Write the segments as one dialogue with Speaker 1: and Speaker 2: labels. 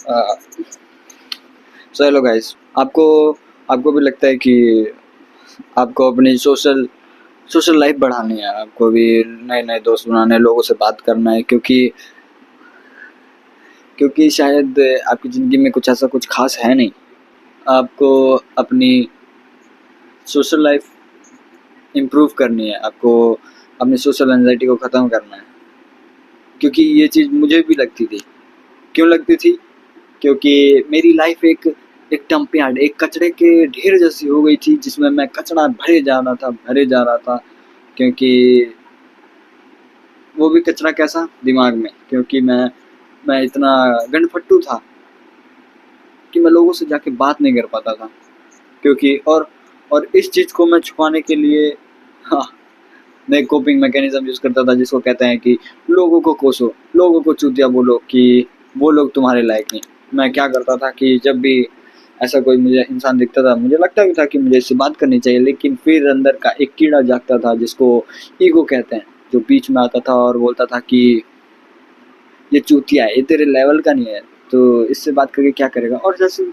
Speaker 1: So hello guys, आपको आपको भी लगता है कि आपको अपनी सोशल सोशल लाइफ बढ़ानी है, आपको भी नए नए दोस्त बनाने हैं, लोगों से बात करना है, क्योंकि शायद आपकी ज़िंदगी में कुछ ऐसा कुछ खास है नहीं। आपको अपनी सोशल लाइफ इम्प्रूव करनी है, आपको अपनी सोशल एंजाइटी को ख़त्म करना है, क्योंकि ये चीज़ मुझे भी लगती थी। क्यों लगती थी? क्योंकि मेरी लाइफ एक डंप यार्ड, एक कचरे के ढेर जैसी हो गई थी, जिसमें मैं कचरा भरे जा रहा था। क्योंकि वो भी कचरा कैसा? दिमाग में। क्योंकि मैं इतना गंडफट्टू था कि मैं लोगों से जाके बात नहीं कर पाता था। क्योंकि और इस चीज़ को मैं छुपाने के लिए हाँ, मैं कोपिंग मैकेनिज्म यूज़ करता था, जिसको कहते हैं कि लोगों को कोसो, लोगों को चूतिया बोलो कि वो लोग तुम्हारे लायक नहीं। मैं क्या करता था कि जब भी ऐसा कोई मुझे इंसान दिखता था, मुझे लगता भी था कि मुझे इससे बात करनी चाहिए, लेकिन फिर अंदर का एक कीड़ा जागता था, जिसको ईगो कहते हैं, जो बीच में आता था और बोलता था कि ये चूतिया है, ये तेरे लेवल का नहीं है, तो इससे बात करके क्या करेगा। और जैसे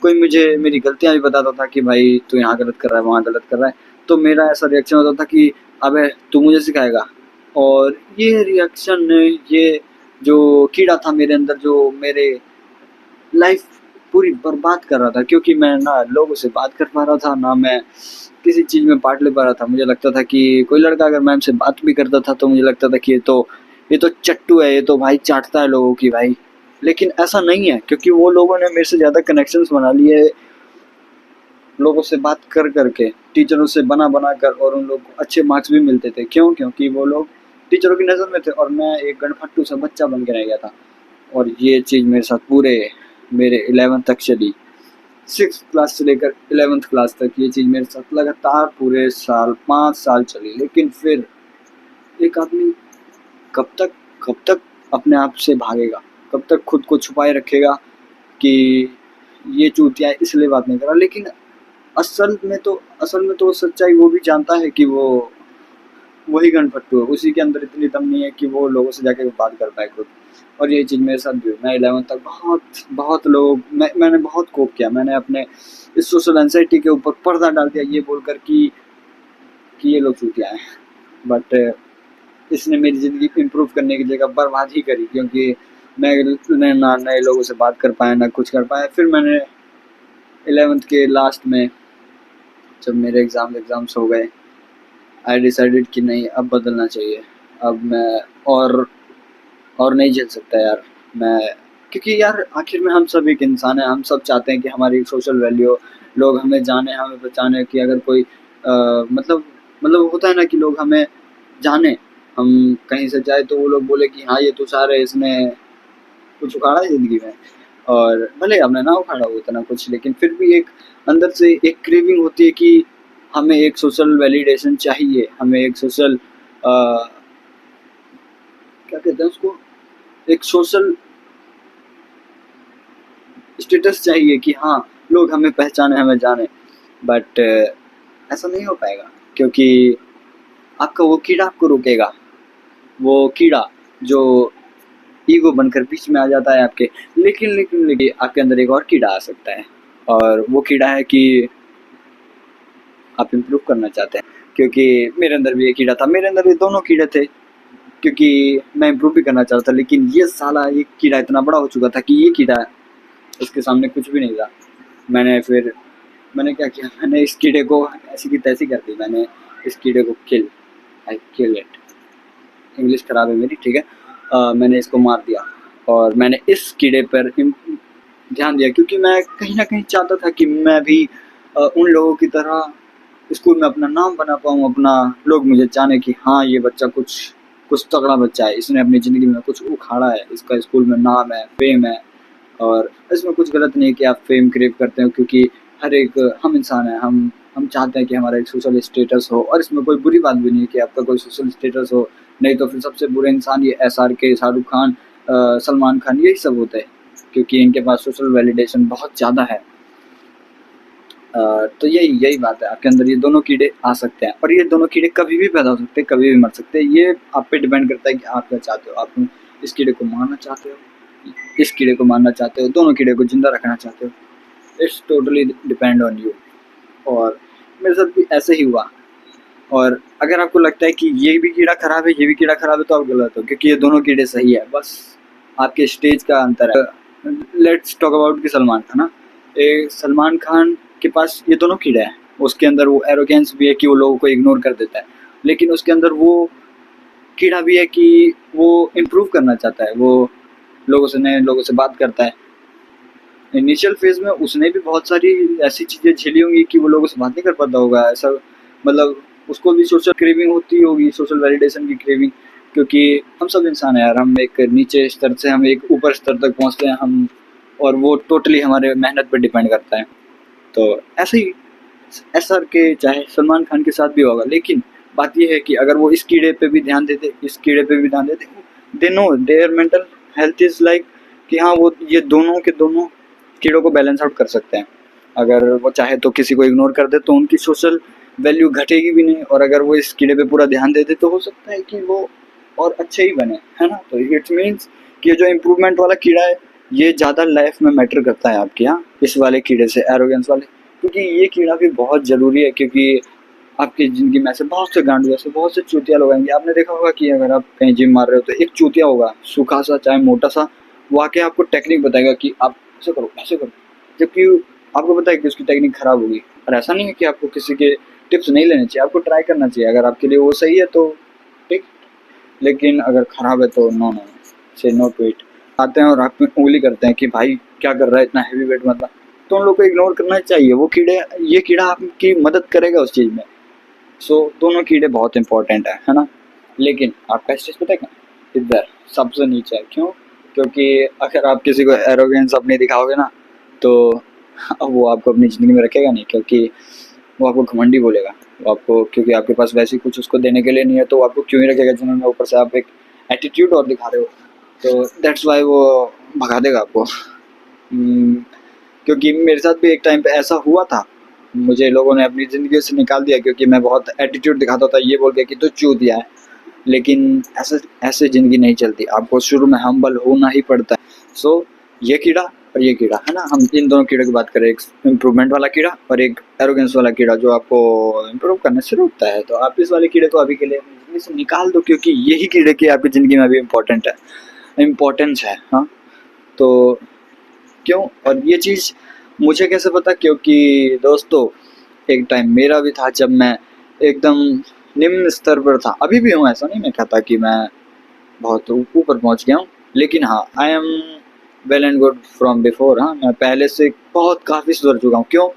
Speaker 1: कोई मुझे मेरी गलतियाँ भी बताता था कि भाई तू यहाँ गलत कर रहा है, वहाँ गलत कर रहा है, तो मेरा ऐसा रिएक्शन होता था कि अबे तू मुझे सिखाएगा। और ये रिएक्शन, ये जो कीड़ा था मेरे अंदर, जो मेरे लाइफ पूरी बर्बाद कर रहा था, क्योंकि मैं ना लोगों से बात कर पा रहा था, ना मैं किसी चीज़ में पार्ट ले पा रहा था। मुझे लगता था कि कोई लड़का अगर मैम से बात भी करता था, तो मुझे लगता था कि ये तो चट्टू है, ये तो भाई चाटता है लोगों की भाई। लेकिन ऐसा नहीं है, क्योंकि वो लोगों ने मेरे से ज़्यादा कनेक्शंस बना लिए लोगों से बात कर करके, टीचरों से बना बना कर, और उन लोगों को अच्छे मार्क्स भी मिलते थे। क्यों? क्योंकि वो लोग टीचरों की नज़र में थे और मैं एक गणफट्टू सा बच्चा बन के रह गया था। और ये चीज़ मेरे साथ पूरे मेरे 11th तक चली। 6th क्लास से लेकर 11th क्लास तक ये चीज़ मेरे साथ लगातार पूरे साल 5 साल चली। लेकिन फिर एक आदमी कब तक कब तक अपने आप से भागेगा? कब तक खुद को छुपाए रखेगा कि ये चूतिया इसलिए बात नहीं कर रहा। लेकिन असल में तो वो सच्चाई वो भी जानता है कि वो वही गणपट्टू है, उसी के अंदर इतनी दम नहीं है कि वो लोगों से जाके बात कर पाए खुद। और ये चीज़ मेरे साथ भी हुई। मैं 11th तक बहुत लोग मैंने बहुत कोप किया। मैंने अपने इस सोशल एंग्जायटी के ऊपर पर्दा डाल दिया, ये बोलकर कि ये लोग चूतिया हैं। बट इसने मेरी ज़िंदगी इम्प्रूव करने की जगह बर्बाद ही करी, क्योंकि मैं ना नए लोगों से बात कर पाया, ना कुछ कर पाया। फिर मैंने 11th के लास्ट में, जब मेरे एग्ज़ाम्स हो गए, आई डिसाइडेड कि नहीं, अब बदलना चाहिए। अब मैं और नहीं झेल सकता यार मैं। क्योंकि यार आखिर में हम सब एक इंसान हैं, हम सब चाहते हैं कि हमारी सोशल वैल्यू हो, लोग हमें जाने, हमें पहचाने। कि अगर कोई मतलब होता है ना कि लोग हमें जाने, हम कहीं से जाए तो वो लोग बोले कि हाँ ये तुषार है, इसने कुछ उखाड़ा है ज़िंदगी में। और भले हमने ना उखाड़ा हो इतना कुछ, लेकिन फिर भी एक अंदर से एक क्रेविंग होती है कि हमें एक सोशल वैलिडेशन चाहिए, हमें एक सोशल क्या कहते हैं उसको, एक सोशल स्टेटस चाहिए कि हाँ लोग हमें पहचाने, हमें जाने। बट ऐसा नहीं हो पाएगा, क्योंकि आपका वो कीड़ा आपको रोकेगा। वो कीड़ा जो ईगो बनकर बीच में आ जाता है आपके। लेकिन आपके अंदर एक और कीड़ा आ सकता है, और वो कीड़ा है कि आप इम्प्रूव करना चाहते हैं। क्योंकि मेरे अंदर भी एक कीड़ा था, मेरे अंदर भी दोनों कीड़े थे, क्योंकि मैं इम्प्रूव भी करना चाहता था। लेकिन ये साला ये कीड़ा इतना बड़ा हो चुका था कि ये कीड़ा उसके सामने कुछ भी नहीं था। मैंने क्या किया, मैंने इस कीड़े को ऐसी की तैसी कर दी। मैंने इस कीड़े को आई किल इट। इंग्लिश खराब है मेरी, ठीक है। मैंने इसको मार दिया, और मैंने इस कीड़े पर ध्यान दिया, क्योंकि मैं कहीं ना कहीं चाहता था कि मैं भी उन लोगों की तरह स्कूल में अपना नाम बना पाऊँ, अपना लोग मुझे जाने कि हाँ ये बच्चा कुछ तगड़ा बच्चा है, इसने अपनी ज़िंदगी में कुछ उखाड़ा है, इसका स्कूल में नाम है, फेम है। और इसमें कुछ गलत नहीं है कि आप फेम क्रेव करते हो, क्योंकि हर एक हम इंसान हैं, हम चाहते हैं कि हमारा एक सोशल स्टेटस हो। और इसमें कोई बुरी बात भी नहीं है कि आपका कोई सोशल स्टेटस हो। नहीं तो फिर सबसे बुरे इंसान ये SRK, शाहरुख खान, सलमान खान, यही सब होते हैं, क्योंकि इनके पास सोशल वैलिडेशन बहुत ज़्यादा है। तो यही बात है, आपके अंदर ये दोनों कीड़े आ सकते हैं, और ये दोनों कीड़े कभी भी पैदा हो सकते हैं, कभी भी मर सकते हैं। ये आप पे डिपेंड करता है कि आप क्या चाहते हो। आप इस कीड़े को मारना चाहते हो, इस कीड़े को मारना चाहते हो, दोनों कीड़े को जिंदा रखना चाहते हो, it's totally depend on you. और मेरे साथ भी ऐसे ही हुआ। और अगर आपको लगता है कि ये भी कीड़ा खराब है, ये भी कीड़ा खराब है, तो आप गलत हो, क्योंकि ये दोनों कीड़े सही है, बस आपके स्टेज का अंतर है। लेट्स टॉक अबाउट कि सलमान खान ना, सलमान खान के पास ये दोनों कीड़े हैं। उसके अंदर वो एरोगेंस भी है कि वो लोगों को इग्नोर कर देता है, लेकिन उसके अंदर वो कीड़ा भी है कि वो इम्प्रूव करना चाहता है, वो लोगों से, नए लोगों से बात करता है। इनिशियल फेज में उसने भी बहुत सारी ऐसी चीज़ें झेली होंगी कि वो लोगों से बात नहीं कर पाता होगा, ऐसा मतलब उसको भी सोशल क्रेविंग होती होगी, सोशल वैलिडेशन की क्रेविंग, क्योंकि हम सब इंसान हैं यार, हम एक नीचे स्तर से हम एक ऊपर स्तर तक पहुंचते हैं हम, और वो टोटली हमारे मेहनत पर डिपेंड करता है। तो ऐसे ही SR के चाहे सलमान खान के साथ भी होगा, लेकिन बात यह है कि अगर वो इस कीड़े पे भी ध्यान देते, इस कीड़े पे भी ध्यान देते, they know their mental health is like कि हाँ वो ये दोनों के दोनों कीड़ों को बैलेंस आउट कर सकते हैं। अगर वो चाहे तो किसी को इग्नोर कर दे तो उनकी सोशल वैल्यू घटेगी भी नहीं, और अगर वो इस कीड़े पे पूरा ध्यान देते तो हो सकता है कि वो और अच्छे ही बने, है ना। तो इट मीन्स कि जो इम्प्रूवमेंट वाला कीड़ा है ये ज़्यादा लाइफ में मैटर करता है आपके यहाँ, इस वाले कीड़े से, एरोगेंस वाले, क्योंकि ये कीड़ा भी बहुत ज़रूरी है। क्योंकि आपकी ज़िंदगी में ऐसे बहुत से गांडू, ऐसे बहुत से चूतिया लोग आएंगे। आपने देखा होगा कि अगर आप कहीं जिम मार रहे हो तो एक चूतिया होगा, सूखा सा चाहे मोटा सा, वो आके आपको टेक्निक बताएगा कि आप ऐसे करो, ऐसे करो, जबकि आपको पता है कि उसकी टेक्निक खराब होगी। और ऐसा नहीं है कि आपको किसी के टिप्स नहीं लेने चाहिए, आपको ट्राई करना चाहिए, अगर आपके लिए वो सही है तो ठीक, लेकिन अगर खराब है तो नो नो, से नो टू इट। आते हैं और आप में उंगली करते हैं कि भाई क्या कर रहा है, इतना हैवी वेट मत ला, तो उन लोग को इग्नोर करना चाहिए। वो कीड़े, ये कीड़ा आपकी मदद करेगा उस चीज़ में। सो दोनों कीड़े बहुत इंपॉर्टेंट है ना। लेकिन आपका स्टेज पता है क्या, इधर सबसे नीचे है। क्यों? क्योंकि अगर आप किसी को एरोगेंस अपनी दिखाओगे ना, तो वो आपको अपनी ज़िंदगी में रखेगा नहीं, क्योंकि वो आपको घमंडी बोलेगा। वो आपको, क्योंकि आपके पास वैसे कुछ उसको देने के लिए नहीं है, तो वो आपको क्यों ही रखेगा जिन्होंने, ऊपर से आप एक एटीट्यूड और दिखा रहे हो, तो दैट्स वाई वो भगा देगा आपको। क्योंकि मेरे साथ भी एक टाइम पे ऐसा हुआ था, मुझे लोगों ने अपनी ज़िंदगी से निकाल दिया क्योंकि मैं बहुत एटीट्यूड दिखाता था, ये बोल के कि तू चूतिया है। लेकिन ऐसे ऐसे ज़िंदगी नहीं चलती, आपको शुरू में हम्बल होना ही पड़ता है। सो ये कीड़ा और ये कीड़ा, है ना, हम इन दोनों कीड़े की बात करें, एक इम्प्रूवमेंट वाला कीड़ा और एक एरोगेंस वाला कीड़ा जो आपको इम्प्रूव करने से रोकता है। तो आप इस वाले कीड़े को अभी के लिए अपनी ज़िंदगी से निकाल दो, क्योंकि यही कीड़े की आपकी ज़िंदगी में अभी इम्पोर्टेंस है। हाँ, तो क्यों, और ये चीज़ मुझे कैसे पता, क्योंकि दोस्तों एक टाइम मेरा भी था जब मैं एकदम निम्न स्तर पर था, अभी भी हूँ, ऐसा नहीं मैं कहता कि मैं बहुत ऊपर पहुँच गया हूँ, लेकिन हाँ I am well and good from before. हाँ, मैं पहले से बहुत काफ़ी सुधर चुका हूँ। क्यों?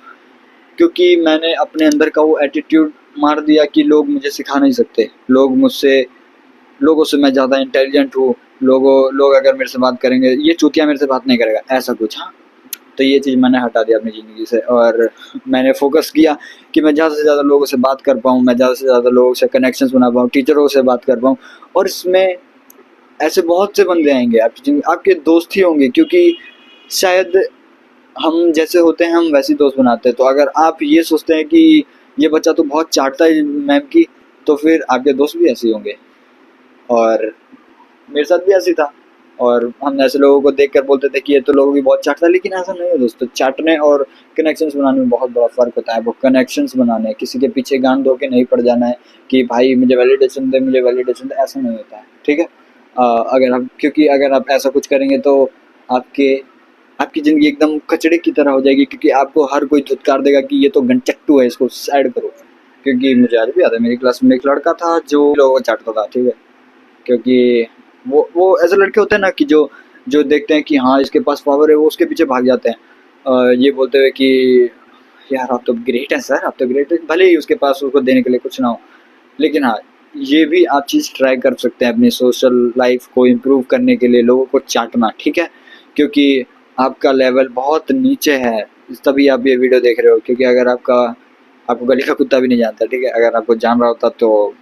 Speaker 1: क्योंकि मैंने अपने अंदर का वो एटीट्यूड मार दिया कि लोग मुझे सिखा नहीं सकते, लोगों से मैं ज़्यादा इंटेलिजेंट हूँ, लोग अगर मेरे से बात करेंगे, ये चूतिया मेरे से बात नहीं करेगा, ऐसा कुछ। हाँ, तो ये चीज़ मैंने हटा दिया अपनी ज़िंदगी से, और मैंने फोकस किया कि मैं ज़्यादा से ज़्यादा लोगों से बात कर पाऊँ, मैं ज़्यादा से ज़्यादा लोगों से कनेक्शंस बना पाऊँ, टीचरों से बात कर पाऊँ। और इसमें ऐसे बहुत से बंदे आएंगे आपकी ज़िंदगी, आपके दोस्त ही होंगे, क्योंकि शायद हम जैसे होते हैं हम वैसे दोस्त बनाते हैं। तो अगर आप ये सोचते हैं कि ये बच्चा तो बहुत चाटता है मैम की, तो फिर आपके दोस्त भी ऐसे ही होंगे। और मेरे साथ भी ऐसी था, और हम ऐसे लोगों को देख कर बोलते थे कि ये तो लोगों की बहुत चाटता है, लेकिन ऐसा नहीं है दोस्तों। चाटने और कनेक्शंस बनाने में बहुत बड़ा फ़र्क होता है। वो कनेक्शंस बनाने हैं, किसी के पीछे गांड धो के नहीं पड़ जाना है कि भाई मुझे वैलिडेशन दे, मुझे वैलिडेशन दे, ऐसा नहीं होता है, ठीक है। अगर आप, क्योंकि अगर आप ऐसा कुछ करेंगे तो आपके आपकी ज़िंदगी एकदम कचड़े की तरह हो जाएगी, क्योंकि आपको हर कोई धुतकार देगा कि ये तो गनचट्टू है, इसको साइड करो। क्योंकि मुझे आज भी याद है, मेरी क्लास में एक लड़का था जो लोगों को चाटता था, ठीक है। क्योंकि वो ऐसे लड़के होते हैं ना कि जो जो देखते हैं कि हाँ इसके पास पावर है, वो उसके पीछे भाग जाते हैं, ये बोलते हुए कि यार आप तो ग्रेट हैं सर, आप तो ग्रेट हैं, भले ही उसके पास उसको देने के लिए कुछ ना हो। लेकिन हाँ, ये भी आप चीज़ ट्राई कर सकते हैं अपनी सोशल लाइफ को इम्प्रूव करने के लिए, लोगों को चाटना, ठीक है। क्योंकि आपका लेवल बहुत नीचे है, तभी आप ये वीडियो देख रहे हो। क्योंकि अगर आपको गली का कुत्ता भी नहीं जानता, ठीक है, अगर आपको जान रहा होता तो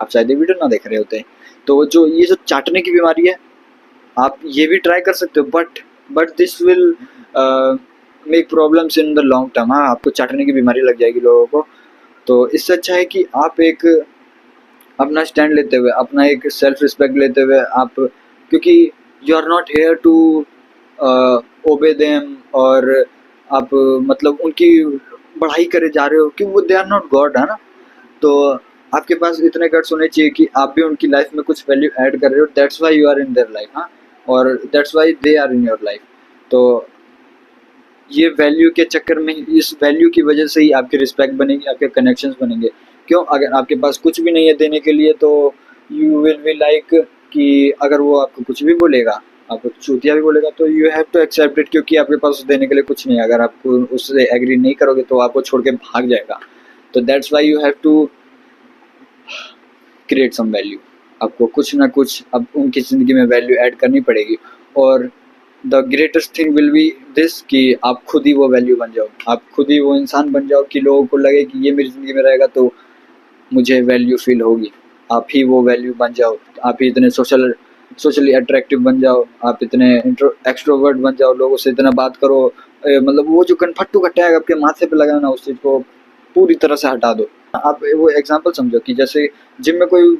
Speaker 1: आप शायद ये वीडियो ना देख रहे होते। तो जो ये जो चाटने की बीमारी है, आप ये भी ट्राई कर सकते हो, but this will make problems in the long term. हाँ, आपको चाटने की बीमारी लग जाएगी लोगों को। तो इससे अच्छा है कि आप एक अपना स्टैंड लेते हुए, अपना एक सेल्फ रिस्पेक्ट लेते हुए आप, क्योंकि you are not here to obey them, और आप मतलब उनकी बढ़ाई करे जा रहे हो कि वो दे आर नॉट गॉड, है ना। तो आपके पास इतने गट्स होने चाहिए कि आप भी उनकी लाइफ में कुछ वैल्यू ऐड कर रहे हो, that's why you are in their life, हाँ, और that's why they are in your life. तो ये वैल्यू के चक्कर में, इस वैल्यू की वजह से ही आपकी रिस्पेक्ट बनेगी, आपके कनेक्शंस बनेंगे। क्यों? अगर आपके पास कुछ भी नहीं है देने के लिए तो यू विल बी लाइक कि अगर वो आपको कुछ भी बोलेगा, आपको चूतिया भी बोलेगा, तो you have to accept it, क्योंकि आपके पास देने के लिए कुछ नहीं है। अगर आप उससे एग्री नहीं करोगे तो आपको छोड़ के भाग जाएगा। तो that's why you have to create some value. आपको कुछ ना कुछ अब उनकी ज़िंदगी में वैल्यू ऐड करनी पड़ेगी। और the greatest thing will be this कि आप खुद ही वो वैल्यू बन जाओ, आप खुद ही वो इंसान बन जाओ कि लोगों को लगे कि ये मेरी ज़िंदगी में रहेगा तो मुझे वैल्यू फील होगी। आप ही वो वैल्यू बन जाओ, आप ही इतने सोशली अट्रैक्टिव बन जाओ, आप इतने एक्सट्रोवर्ट बन जाओ, लोगों से इतना बात करो, मतलब वो जो कनफट्टू का टैग आपके माथे पे लगा ना, उस चीज़ को पूरी तरह से हटा दो। आप वो एग्जांपल समझो कि जैसे जिम में कोई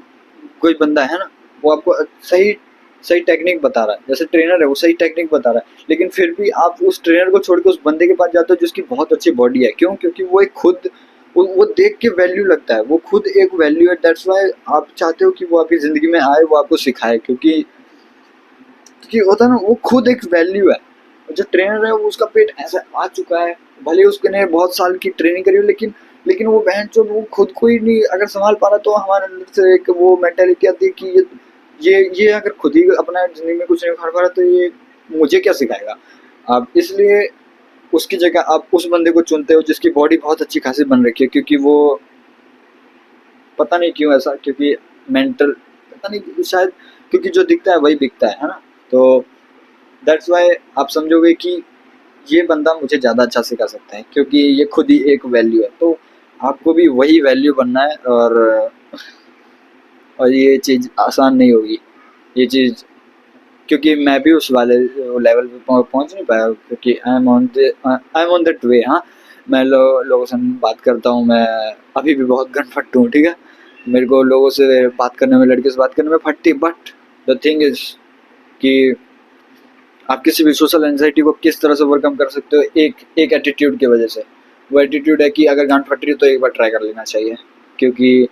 Speaker 1: कोई बंदा है ना, वो आपको सही सही टेक्निक बता रहा है, जैसे ट्रेनर है वो सही टेक्निक बता रहा है, लेकिन फिर भी आप उस ट्रेनर को छोड़ के उस बंदे के पास जाते हो जिसकी बहुत अच्छी बॉडी है। क्यों? क्योंकि वो एक खुद वो देख के वैल्यू लगता है, वो खुद एक वैल्यू है। दैट्स वाई आप चाहते हो कि वो आपकी ज़िंदगी में आए, वो आपको सिखाए, क्योंकि होता है ना, वो खुद एक वैल्यू है। जो ट्रेनर है वो उसका पेट ऐसा आ चुका है, भले उसने बहुत साल की ट्रेनिंग करी हो, लेकिन वो बहनचोद वो खुद को ही नहीं अगर संभाल पा रहा, तो हमारे अंदर से एक वो मेंटालिटी आती है कि ये अगर खुद ही अपना ज़िंदगी में कुछ नहीं उखाड़ पा रहा तो ये मुझे क्या सिखाएगा। आप इसलिए उसकी जगह आप उस बंदे को चुनते हो जिसकी बॉडी बहुत अच्छी खासी बन रखी है, क्योंकि वो पता नहीं क्यों ऐसा, क्योंकि मेंटल पता नहीं, शायद क्योंकि जो दिखता है वही बिकता है ना। तो दैट्स वाई आप समझोगे कि ये बंदा मुझे ज़्यादा अच्छा सिखा सकता है, क्योंकि ये खुद ही एक वैल्यू है। तो आपको भी वही वैल्यू बनना है, और ये चीज़ आसान नहीं होगी, ये चीज़, क्योंकि मैं भी उस वाले लेवल पे पहुंच नहीं पाया, क्योंकि I am on that way. हाँ, मैं लोगों से बात करता हूँ, मैं अभी भी बहुत गनफट्टू हूँ, ठीक है। मेरे को लोगों से बात करने में, लड़के से बात करने में फटती, बट द थिंग इज कि आप किसी भी सोशल एंजाइटी को किस तरह से ओवरकम कर सकते हो, एक एटीट्यूड की वजह से। वो एटीट्यूड है कि अगर गांड फट रही हो तो एक बार ट्राई कर लेना चाहिए, क्योंकि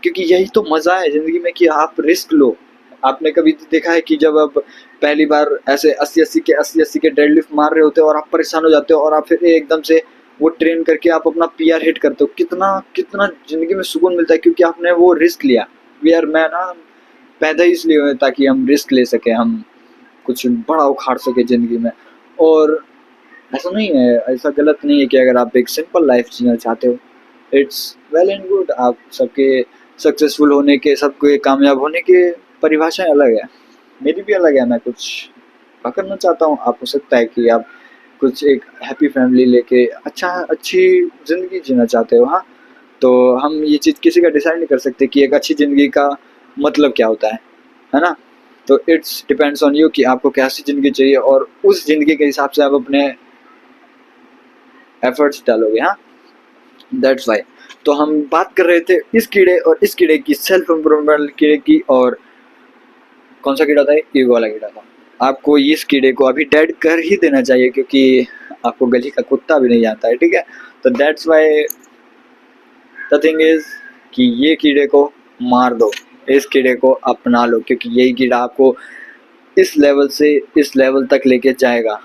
Speaker 1: क्योंकि यही तो मज़ा है ज़िंदगी में कि आप रिस्क लो। आपने कभी देखा है कि जब आप पहली बार ऐसे 80-80 के डेडलिफ्ट मार रहे होते हो और आप परेशान हो जाते हो, और आप फिर एकदम से वो ट्रेन करके आप अपना पीआर हिट करते हो, कितना कितना ज़िंदगी में सुकून मिलता है, क्योंकि आपने वो रिस्क लिया। वी आर मैन, ना पैदा ही इसलिए हुए ताकि हम रिस्क ले सकें, हम कुछ बड़ा उखाड़ सके ज़िंदगी में। और ऐसा नहीं है, ऐसा गलत नहीं है कि अगर आप एक सिंपल लाइफ जीना चाहते हो, इट्स वेल एंड गुड। आप सबके सक्सेसफुल होने के, सबके कामयाब होने के परिभाषाएं अलग है, मेरी भी अलग है। मैं कुछ करना चाहता हूँ, आप हो सकता है कि आप कुछ एक हैप्पी फैमिली लेके अच्छी ज़िंदगी जीना चाहते हो। हाँ, तो हम ये चीज़ किसी का डिसाइड नहीं कर सकते कि एक अच्छी ज़िंदगी का मतलब क्या होता है ना। तो इट्स डिपेंड्स ऑन यू कि आपको कैसी ज़िंदगी चाहिए, और उस ज़िंदगी के हिसाब से आप अपने एफर्ट्स डालोगे। हाँ, दैट्स वाई। तो हम बात कर रहे थे इस कीड़े और इस कीड़े की, सेल्फ इम्प्रूवमेंट कीड़े की, और कौन सा कीड़ा था? ईगो वाला कीड़ा था। आपको इस कीड़े को अभी डेड कर ही देना चाहिए, क्योंकि आपको गली का कुत्ता भी नहीं आता है, ठीक है। तो that's why the thing is कि ये कीड़े को मार दो, इस कीड़े को अपना लो, क्योंकि यही कीड़ा आपको इस लेवल से इस लेवल तक लेके जाएगा।